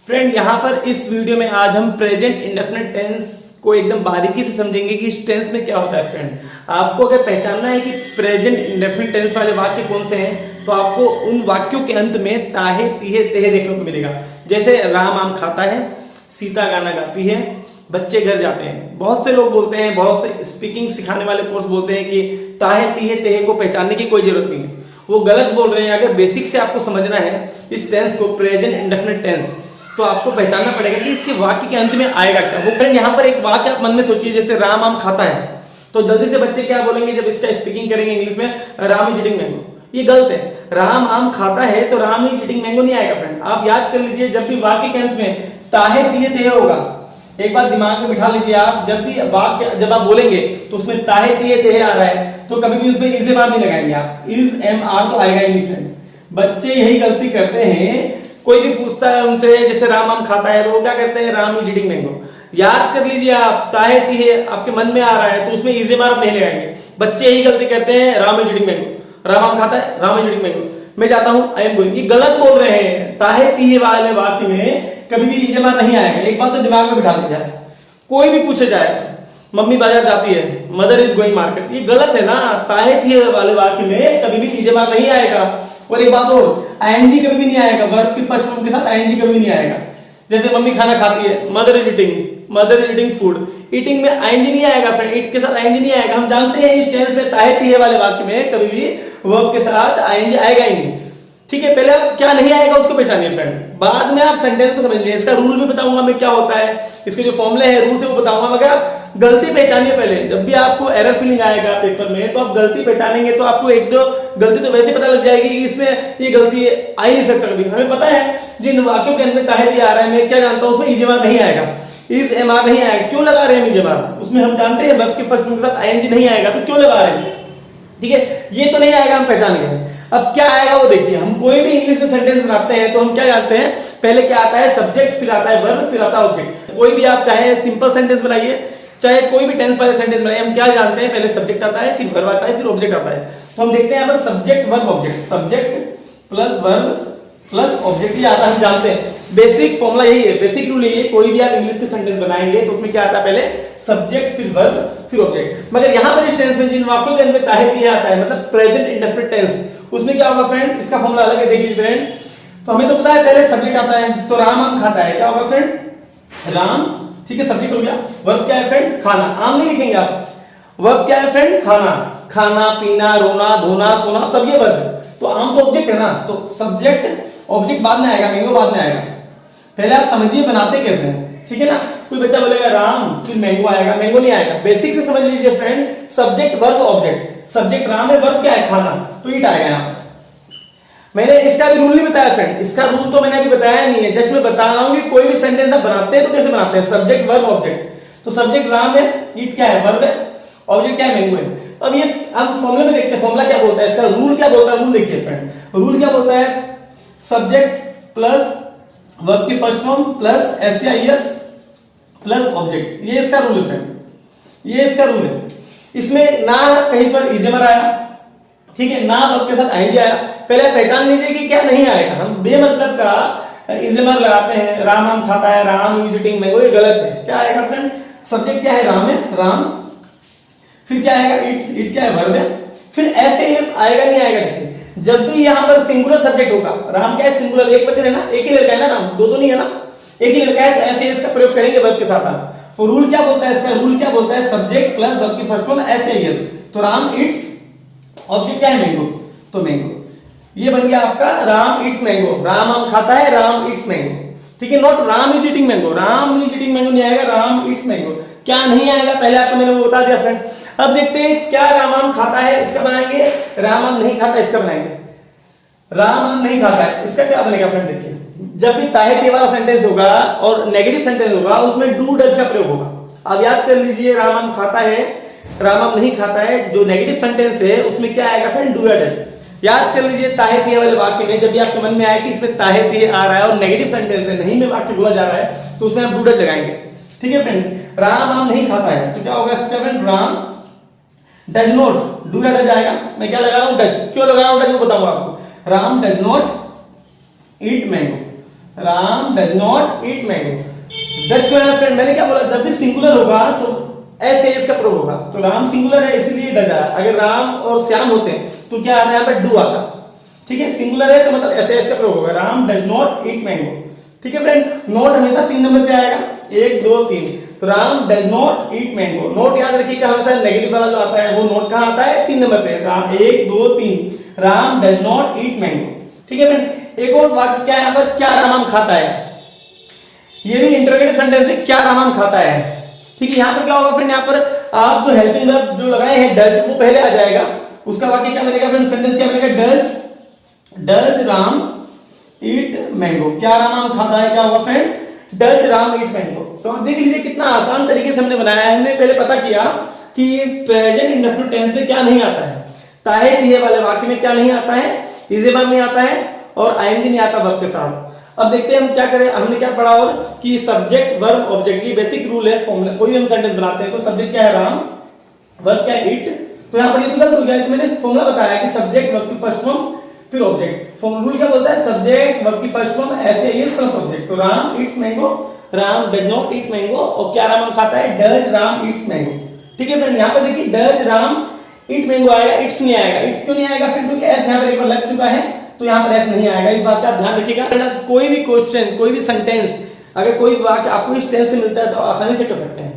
Friend, यहाँ पर इस वीडियो में आज हम प्रेजेंट इंडेफिनिट टेंस को एकदम बारीकी से समझेंगे कि इस टेंस में क्या होता है। फ्रेंड, आपको अगर पहचानना है कि प्रेजेंट इंडेफिनिट टेंस वाले वाक्य कौन से हैं, तो आपको उन वाक्यों के अंत में ताहे तीहे तेहे देखने को मिलेगा। जैसे राम आम खाता है, सीता गाना गाती है, बच्चे घर जाते हैं। बहुत से लोग बोलते हैं, बहुत से स्पीकिंग सिखाने वाले कोर्स बोलते हैं कि ताहे तीहे तेहे को पहचानने की कोई जरूरत नहीं है। वो गलत बोल रहे हैं। अगर बेसिक से आपको समझना है इस टेंस को, प्रेजेंट इंडेफिनिट टेंस, तो आपको पहचानना पड़ेगा कि इसके वाक्य के अंत में आएगा क्या। वो फ्रेंड, यहाँ पर एक वाक्य आप मन में सोचिए, जैसे राम आम खाता है, तो जल्दी से बच्चे क्या बोलेंगे जब इसका स्पीकिंग करेंगे इंग्लिश में, राम इज ईटिंग मैंगो। ये गलत है। राम आम खाता है तो राम इज ईटिंग मैंगो नहीं आएगा। फ्रेंड, आप याद कर लीजिए, जब भी वाक्य के अंत में ताहे तीहे तेहे होगा, एक बात दिमाग में बिठा लीजिए आप, जब भी वाक्य जब आप बोलेंगे तो उसमें ताहे तीहे तेहे आ रहा है तो कभी भी उसमें इज एम आर नहीं लगाएंगे आप। इज एम आर तो आएगा ही नहीं। फ्रेंड, बच्चे यही गलती करते हैं। कोई भी पूछता है उनसे, जैसे राम आम खाता है, तो वो क्या करते हैं, राम इज ईटिंग मैंगो। याद कर लीजिए आप, ताहे तीहे आपके मन में आ रहा है तो उसमें इज एम आर नहीं लगाएंगे। बच्चे यही गलती करते हैं, Ram is eating mango, Ram आम खाता है, राम इज ईटिंग मैंगो, मैं जाता हूं, आई एम गोइंग। ये गलत बोल रहे हैं। ताहे तीहे वाले वाक्य में कभी भी इज एम आर नहीं आएगा। एक बात तो दिमाग में बिठा लीजिए। कोई भी पूछे जाए, मम्मी बाजार जाती है, मदर इज गोइंग मार्केट, ये गलत है ना। ताहे तीहे वाले वाक्य में कभी भी इज एम आर नहीं आएगा। और एक बात और, आईएनजी कभी भी नहीं आएगा। वर्ब के फर्स्ट फॉर्म के साथ आईएनजी कभी भी नहीं आएगा। जैसे मम्मी खाना खाती है, mother is eating food, eating में आईएनजी नहीं आएगा। फ्रेंड, ईट के साथ आईएनजी नहीं आएगा। हम जानते हैं इस टेंस में ताहे तीहे वाले वाक्य में कभी भी वर्ब के साथ आईएनजी आएगा ही नहीं। ठीक है, पहले आप क्या नहीं आएगा उसको पहचानिए। फ्रेंड, बाद में आप सेंटेंस को समझ लीजिए। इसका रूल भी बताऊंगा मैं क्या होता है, इसके जो फॉर्मूले हैं रूल से वो बताऊंगा, मगर आप गलती पहचानिए पहले। जब भी आपको एरर फीलिंग आएगा पेपर में, तो आप गलती पहचानेंगे तो आपको एक दो गलती तो वैसे पता लग जाएगी कि इसमें ये गलती आ ही नहीं सकता। कभी हमें पता है जिन वाक्यों के अंदर ताहे तीहे आ रहा है, मैं क्या जानता हूं उसमें इज एम आर नहीं आएगा, इज एम आर नहीं आएगा। क्यों लगा रहे हैं इज एम आर? उसमें हम जानते हैं वर्ब के फर्स्ट फॉर्म के साथ आईएनजी नहीं आएगा, तो क्यों लगा रहे हैं? ठीक है, ये तो नहीं आएगा, हम पहचान गए। अब क्या आएगा वो देखिए। हम कोई भी इंग्लिश में सेंटेंस बनाते हैं तो हम क्या जानते हैं, पहले क्या आता है, सब्जेक्ट, फिर आता है वर्ब, फिर आता है ऑब्जेक्ट। कोई भी आप चाहे सिंपल सेंटेंस बनाइए, चाहे कोई भी टेंस वाले सेंटेंस बनाइए, हम क्या जानते हैं, पहले सब्जेक्ट आता है, फिर वर्ब आता है, फिर ऑब्जेक्ट आता है। तो हम देखते हैं यहाँ पर subject verb object, subject plus verb plus object, ये आता है, हम जानते हैं। बेसिक फॉर्मूला यही है, बेसिक रूल यही है। कोई भी आप इंग्लिश के सेंटेंस बनाएंगे तो उसमें क्या आता है, पहले सब्जेक्ट, फिर वर्ब, फिर ऑब्जेक्ट। मगर यहाँ पर इस टेंस में जिन वाक्यों के अंदर ताहे तीहे आता है, मतलब प्रेजेंट इंडेफिनिट टेंस, उसमें क्या होगा फ्रेंड, इसका फॉर्मूला अलग है, देखिए फ्रेंड। तो हमें तो पता है पहले सब्जेक्ट आता है, तो राम आम खाता है, क्या होगा फ्रेंड, राम, ठीक है, सब्जेक्ट हो गया। वर्ब क्या है फ्रेंड, खाना, आम नहीं लिखेंगे आप। वर्ब क्या है फ्रेंड, खाना, खाना पीना रोना धोना सोना, सब ये वर्ब। तो आम तो ऑब्जेक्ट है ना, तो सब्जेक्ट ऑब्जेक्ट बाद में आएगा, मैंगो बाद में आएगा। पहले आप समझिए बनाते कैसे हैं, ठीक है ना। कोई बच्चा बोलेगा राम, फिर मैंगो आएगा, मैंगो नहीं आएगा। बेसिक से समझ लीजिए friend, subject verb object. Subject Ram है, वर्ब क्या है, खाना, तो ईट आएगा यहाँ। मैंने इसका भी रूल नहीं बताया फ्रेंड, इसका रूल तो मैंने अभी बताया नहीं है, जस्ट मैं बता रहा हूं कि कोई भी सेंटेंस आप बनाते हैं तो कैसे बनाते हैं, सब्जेक्ट वर्ब ऑब्जेक्ट। तो सब्जेक्ट राम है, ईट क्या है, वर्ब है, ऑब्जेक्ट क्या है, मैंगो है। अब ये हम फॉर्मूले में देखते हैं, फॉर्मूला क्या बोलता है, इसका रूल क्या बोलता है। रूल देखिए फ्रेंड, रूल क्या बोलता है, सब्जेक्ट प्लस वर्ब की first form plus S plus object, ये इसका रूल है फ्रेंड, ये इसका रूल है। इसमें ना कहीं पर इज एम आर आया, ठीक है, ना वर्ब के साथ आईएनजी आया। पहले पहचान लीजिए कि क्या नहीं आएगा। हम बेमतलब का इज एम आर लगाते हैं, राम आम खाता है, राम इज ईटिंग मैंगो, ये गलत है। क्या आएगा फ्रेंड, सब्जेक्ट क्या है, राम है, राम, फिर क्या आएगा, ईट क्या है, वर्ब है, फिर ऐसे यस आएगा नहीं आएगा। देखिए, जब भी यहां पर सिंगुलर सब्जेक्ट होगा, राम क्या है, सिंगुलर, एक बच्चे है ना, एक ही लड़का है ना, राम दो तो नहीं है ना, एक ही लड़का है, तो ऐसे इसका प्रयोग करेंगे वर्ब के साथ आप। तो रूल क्या बोलता है, इसका रूल क्या बोलता है, सब्जेक्ट प्लस वर्ब की फर्स्ट फॉर्म ऐसे यस। तो राम ईट्स, ऑब्जेक्ट क्या है, मैंगो, तो मैंगो, ये बन गया आपका राम ईट्स मैंगो। राम आम खाता है, राम ईट्स मैंगो, ठीक है। Not Ram is eating mango, Ram is eating mango नहीं आएगा, राम ईट्स मैंगो। क्या नहीं आएगा, पहले आपको मैंने वो बता दिया फ्रेंड। अब देखते हैं क्या राम आम खाता है, इसका बनाएंगे, राम आम नहीं खाता, इसका बनाएंगे। राम आम नहीं खाता है, इसका क्या बनेगा फ्रेंड, देखिए, जब भी ताहे तीहे वाला सेंटेंस होगा और नेगेटिव सेंटेंस होगा, उसमें डू डज का प्रयोग होगा। अब याद कर लीजिए, राम आम खाता है, राम आम नहीं खाता है, जो नेगेटिव सेंटेंस है उसमें क्या आएगा फ्रेंड, डू या डज। याद कर लीजिए, ताहे तीहे वाले वाक्य में जब भी आपके मन में आए कि इसमें ताहे तीहे आ रहा है और नेगेटिव सेंटेंस है, नहीं में वाक्य बोला जा रहा है, तो उसमें आप डू डज लगाएंगे, ठीक है फ्रेंड। राम आम नहीं खाता है, तो क्या होगा इसका friend, Ram does not, do या डज आएगा। मैं क्या लगा रहा हूं, डज, क्यों लगा रहा हूं डज, वो बताऊंगा आपको। Ram does not eat mango, Ram does not eat mango. Does को है फ्रेंड, मैंने क्या बोला, जब भी सिंगुलर होगा तो एस एस का प्रयोग होगा। तो राम सिंगुलर है इसलिए डज आया। अगर राम और श्याम होते तो क्या आता है, यहाँ पे डू आता। ठीक है, सिंगुलर है तो मतलब एस एस का प्रयोग होगा। Ram does not eat mango. ठीक है फ्रेंड, नॉट हमेशा 3 नंबर पे आएगा, 1 2 3। तो Ram does not eat mango. Note याद रखिएगा, हमेशा नेगेटिव वाला जो आता है वो नोट कहां आता है, 3 नंबर पे। Ram 1 2 3, Ram does not eat mango. ठीक है फ्रेंड, एक और वाक्य क्या है यहाँ पर, क्या राम आम खाता है। ये भी इंटरोगेटिव सेंटेंस है, क्या राम आम खाता है। ठीक है, यहाँ पर क्या होगा फ्रेंड, यहाँ पर आप जो हेल्पिंग वर्ब जो लगाए हैं डज, वो पहले आ जाएगा। उसका वाक्य क्या बनेगा फ्रेंड, सेंटेंस क्या बनेगा, डज राम ईट मैंगो। क्या राम आम खाता है, क्या होगा friend, does Ram eat mango. तो आप देख लीजिए कितना आसान तरीके से हमने बनाया है। हमने पहले पता किया कि प्रेजेंट इंडेफिनिट टेंस में क्या नहीं आता है, ताहे तिहे वाले वाक्य में क्या नहीं आता है, इज वर्ब नहीं आता है और आईएनजी नहीं आता वर्ब के साथ। अब देखते हैं हम क्या करें। हमने क्या पढ़ा और कि सब्जेक्ट वर्ब ऑब्जेक्ट, ये बेसिक रूल है फॉर्मूला। कोई भी हम सेंटेंस बनाते हैं तो सब्जेक्ट क्या है राम, वर्ब क्या है ईट। तो यहाँ पर ये तो गलत हो गया कि मैंने फॉर्मूला बताया कि सब्जेक्ट वर्ब की फर्स्ट फॉर्म फिर ऑब्जेक्ट। रूल क्या बोलता है, सब्जेक्ट वर्ब की first form s plus object. तो Ram eats mango, Ram does not eat mango, और क्या राम खाता है, डज राम ईट्स मैंगो। ठीक है फ्रेंड, यहाँ पर देखिए डज राम ईट मैंगो आएगा, इट्स नहीं आएगा। इट्स क्यों नहीं आएगा फ्रेंड, क्योंकि एस यहाँ पर एक बार लग चुका है, तो यहाँ पर एस नहीं आएगा। इस बात का आप ध्यान रखिएगा। कोई भी क्वेश्चन, कोई भी सेंटेंस, अगर कोई वाक्य आपको इस टेंस से मिलता है तो आसानी से कर सकते हैं।